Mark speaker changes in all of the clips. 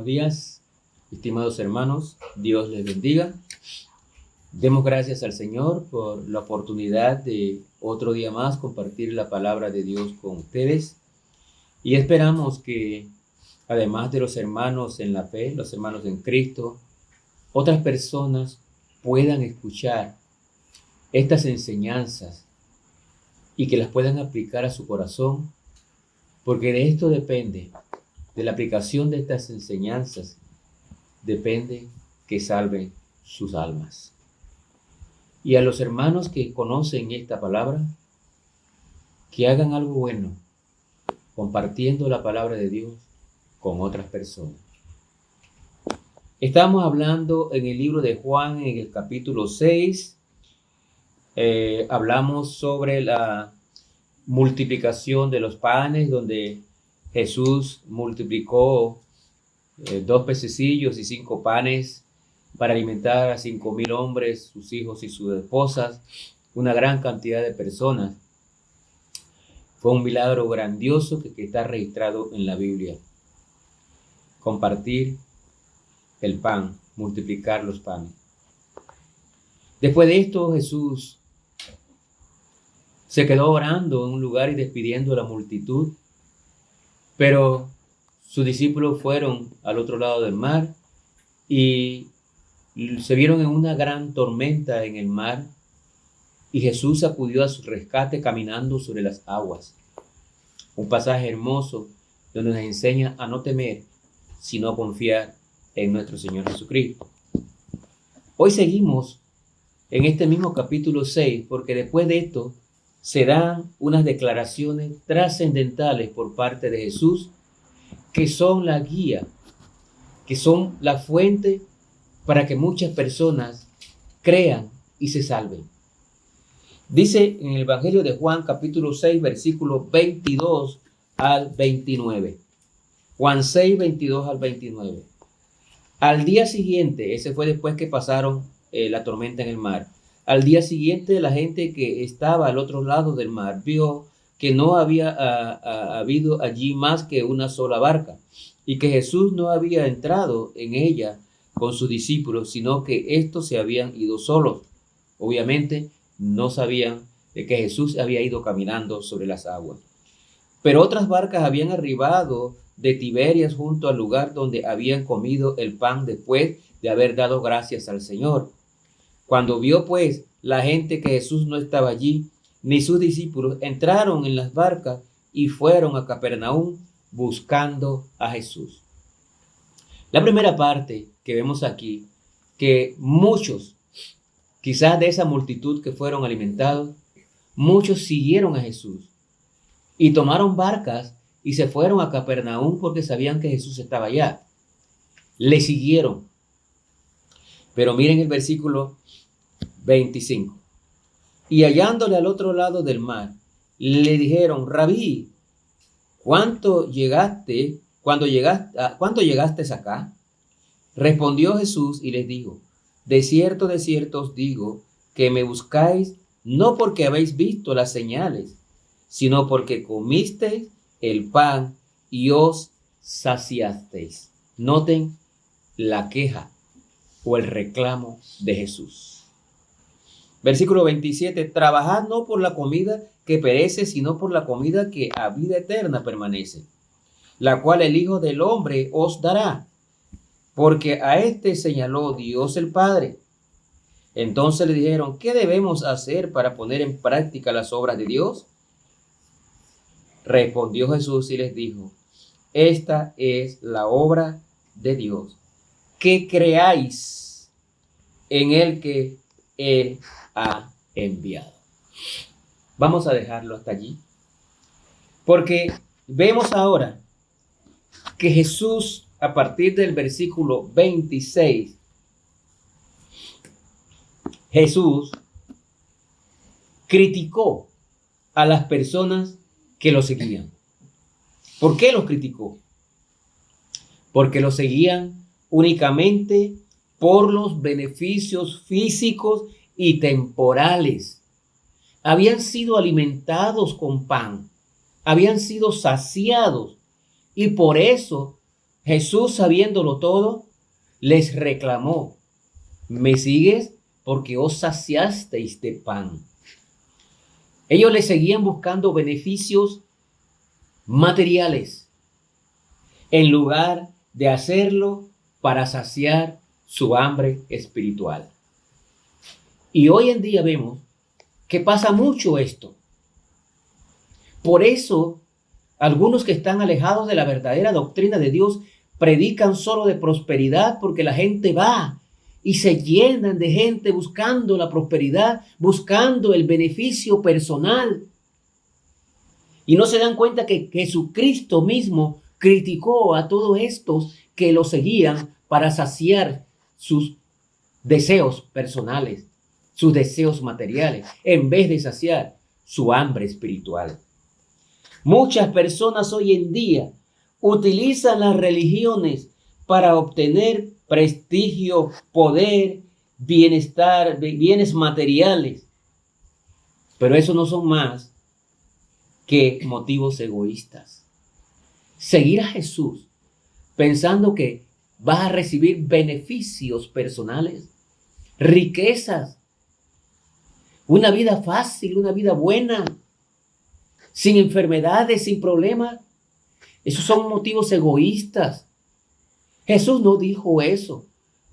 Speaker 1: Buenos días, estimados hermanos. Dios les bendiga. Demos gracias al Señor por la oportunidad de otro día más compartir la palabra de Dios con ustedes. Y esperamos que, además de los hermanos en la fe, los hermanos en Cristo, otras personas puedan escuchar estas enseñanzas y que las puedan aplicar a su corazón, porque de esto depende, de la aplicación de estas enseñanzas, depende que salven sus almas. Y a los hermanos que conocen esta palabra, que hagan algo bueno, compartiendo la palabra de Dios con otras personas. Estamos hablando en el libro de Juan, en el capítulo 6, hablamos sobre la multiplicación de los panes, donde Jesús multiplicó 2 pececillos y 5 panes para alimentar a 5,000 hombres, sus hijos y sus esposas, una gran cantidad de personas. Fue un milagro grandioso que está registrado en la Biblia. Compartir el pan, multiplicar los panes. Después de esto, Jesús se quedó orando en un lugar y despidiendo a la multitud, pero sus discípulos fueron al otro lado del mar y se vieron en una gran tormenta en el mar, y Jesús acudió a su rescate caminando sobre las aguas. Un pasaje hermoso donde nos enseña a no temer, sino confiar en nuestro Señor Jesucristo. Hoy seguimos en este mismo capítulo 6, porque después de esto se dan unas declaraciones trascendentales por parte de Jesús, que son la guía, que son la fuente para que muchas personas crean y se salven. Dice en el Evangelio de Juan, capítulo 6, versículo 22 al 29. Juan 6, 22 al 29. Al día siguiente, ese fue después que pasaron la tormenta en el mar. Al día siguiente, la gente que estaba al otro lado del mar vio que no había habido allí más que una sola barca, y que Jesús no había entrado en ella con sus discípulos, sino que estos se habían ido solos. Obviamente no sabían de que Jesús había ido caminando sobre las aguas. Pero otras barcas habían arribado de Tiberias junto al lugar donde habían comido el pan después de haber dado gracias al Señor. Cuando vio pues la gente que Jesús no estaba allí, ni sus discípulos, entraron en las barcas y fueron a Capernaum buscando a Jesús. La primera parte que vemos aquí, que muchos, quizás de esa multitud que fueron alimentados, muchos siguieron a Jesús y tomaron barcas y se fueron a Capernaum porque sabían que Jesús estaba allá. Le siguieron. Pero miren el versículo 25. Y hallándole al otro lado del mar, le dijeron: Rabí, ¿cuándo llegaste acá? Respondió Jesús y les dijo: de cierto os digo, que me buscáis no porque habéis visto las señales, sino porque comisteis el pan y os saciasteis. Noten la queja o el reclamo de Jesús. Versículo 27, trabajad no por la comida que perece, sino por la comida que a vida eterna permanece, la cual el Hijo del Hombre os dará, porque a este señaló Dios el Padre. Entonces le dijeron: ¿qué debemos hacer para poner en práctica las obras de Dios? Respondió Jesús y les dijo: esta es la obra de Dios, que creáis en el que Él ha enviado. Vamos a dejarlo hasta allí, porque vemos ahora que Jesús, a partir del versículo 26, Jesús criticó a las personas que lo seguían. ¿Por qué los criticó? Porque lo seguían únicamente por los beneficios físicos y temporales. Habían sido alimentados con pan, habían sido saciados, y por eso Jesús, sabiéndolo todo, les reclamó: ¿me sigues? Porque os saciasteis de pan. Ellos le seguían buscando beneficios materiales en lugar de hacerlo para saciar su hambre espiritual. Y hoy en día vemos que pasa mucho esto. Por eso, algunos que están alejados de la verdadera doctrina de Dios predican solo de prosperidad, porque la gente va y se llenan de gente buscando la prosperidad, buscando el beneficio personal. Y no se dan cuenta que Jesucristo mismo criticó a todos estos que lo seguían para saciar sus deseos personales, sus deseos materiales, en vez de saciar su hambre espiritual. Muchas personas hoy en día utilizan las religiones para obtener prestigio, poder, bienestar, bienes materiales. Pero eso no son más que motivos egoístas. Seguir a Jesús pensando que vas a recibir beneficios personales, riquezas, una vida fácil, una vida buena, sin enfermedades, sin problemas. Esos son motivos egoístas. Jesús no dijo eso.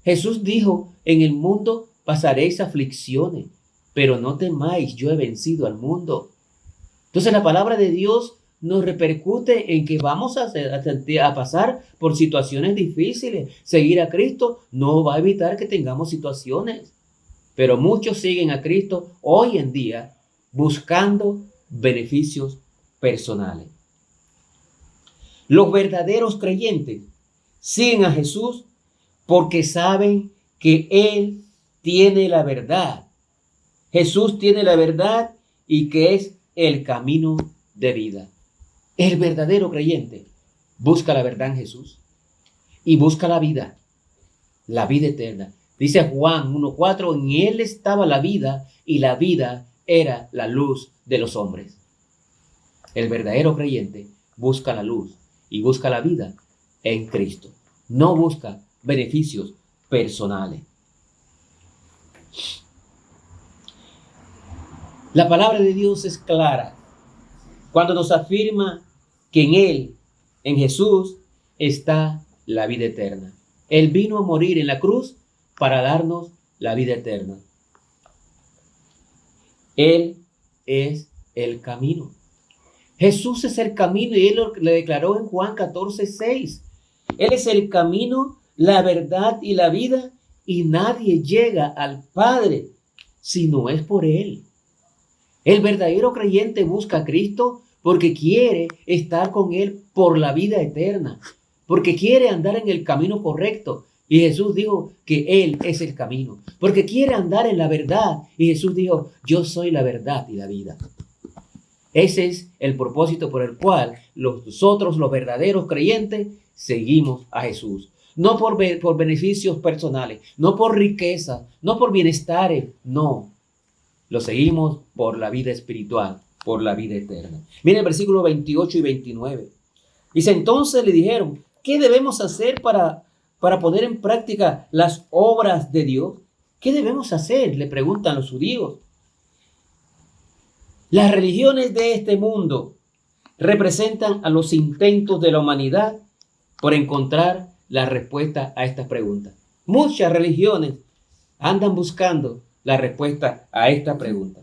Speaker 1: Jesús dijo: en el mundo pasaréis aflicciones, pero no temáis, yo he vencido al mundo. Entonces la palabra de Dios nos repercute en que vamos a pasar por situaciones difíciles. Seguir a Cristo no va a evitar que tengamos situaciones, pero muchos siguen a Cristo hoy en día buscando beneficios personales. Los verdaderos creyentes siguen a Jesús porque saben que Él tiene la verdad. Jesús tiene la verdad y que es el camino de vida. El verdadero creyente busca la verdad en Jesús y busca la vida eterna. Dice Juan 1:4, en Él estaba la vida y la vida era la luz de los hombres. El verdadero creyente busca la luz y busca la vida en Cristo. No busca beneficios personales. La palabra de Dios es clara cuando nos afirma que en Él, en Jesús, está la vida eterna. Él vino a morir en la cruz para darnos la vida eterna. Él es el camino. Jesús es el camino y Él lo declaró en Juan 14:6. Él es el camino, la verdad y la vida, y nadie llega al Padre si no es por Él. El verdadero creyente busca a Cristo porque quiere estar con Él por la vida eterna, porque quiere andar en el camino correcto. Y Jesús dijo que Él es el camino, porque quiere andar en la verdad. Y Jesús dijo: yo soy la verdad y la vida. Ese es el propósito por el cual nosotros, los verdaderos creyentes, seguimos a Jesús. No por beneficios personales, no por riqueza, no por bienestares, no. Lo seguimos por la vida espiritual, por la vida eterna. Miren el versículo 28 y 29. Dice: entonces le dijeron: ¿qué debemos hacer para poner en práctica las obras de Dios? ¿Qué debemos hacer?, le preguntan los judíos. Las religiones de este mundo representan a los intentos de la humanidad por encontrar la respuesta a estas preguntas. Muchas religiones andan buscando la respuesta a esta pregunta,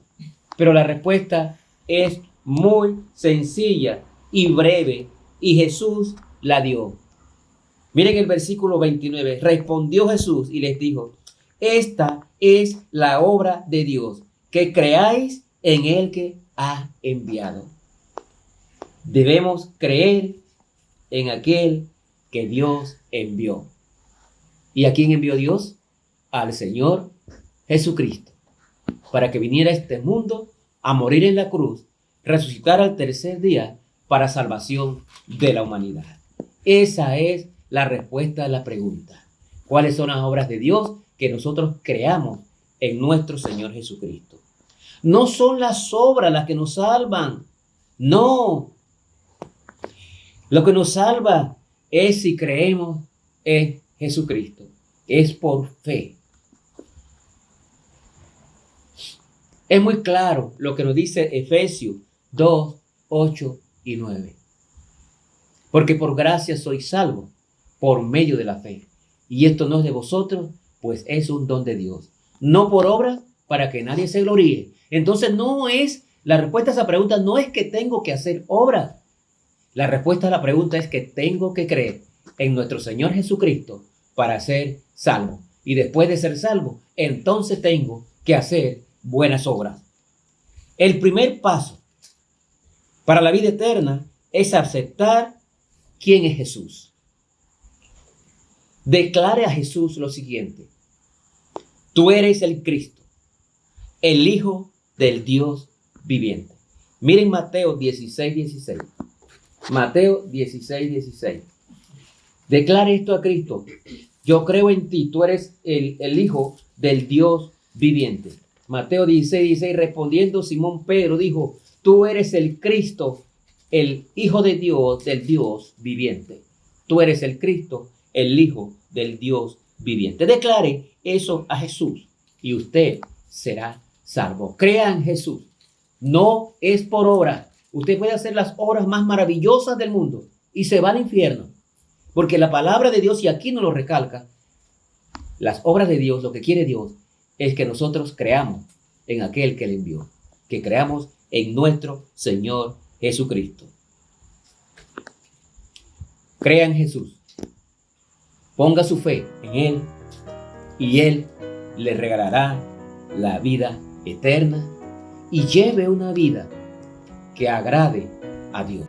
Speaker 1: pero la respuesta es muy sencilla y breve, y Jesús la dio. Miren el versículo 29. Respondió Jesús y les dijo: esta es la obra de Dios, que creáis en el que ha enviado. Debemos creer en aquel que Dios envió. ¿Y a quién envió Dios? Al Señor Jesucristo, para que viniera a este mundo a morir en la cruz, resucitar al tercer día para salvación de la humanidad. Esa es la respuesta a la pregunta: ¿cuáles son las obras de Dios? Que nosotros creamos en nuestro Señor Jesucristo. No son las obras las que nos salvan. No. Lo que nos salva es si creemos en Jesucristo. Es por fe. Es muy claro lo que nos dice Efesios 2, 8 y 9. Porque por gracia sois salvos por medio de la fe. Y esto no es de vosotros, pues es un don de Dios. No por obras, para que nadie se gloríe. Entonces la respuesta a esa pregunta no es que tengo que hacer obras. La respuesta a la pregunta es que tengo que creer en nuestro Señor Jesucristo para ser salvo. Y después de ser salvo, entonces tengo que hacer buenas obras. El primer paso para la vida eterna es aceptar quién es Jesús. Declare a Jesús lo siguiente: tú eres el Cristo, el Hijo del Dios viviente. Miren Mateo 16, 16. Mateo 16, 16. Declare esto a Cristo: yo creo en ti, tú eres el Hijo del Dios viviente. Mateo 16, 16. Respondiendo Simón Pedro dijo: tú eres el Cristo, el Hijo de Dios, del Dios viviente. Tú eres el Cristo, el Hijo del Dios viviente. Declare eso a Jesús y usted será salvo. Crea en Jesús. No es por obra. Usted puede hacer las obras más maravillosas del mundo y se va al infierno. Porque la palabra de Dios, y aquí nos lo recalca, las obras de Dios, lo que quiere Dios, es que nosotros creamos en aquel que le envió. Que creamos en nuestro Señor Jesucristo. Crea en Jesús. Ponga su fe en Él y Él le regalará la vida eterna y lleve una vida que agrade a Dios.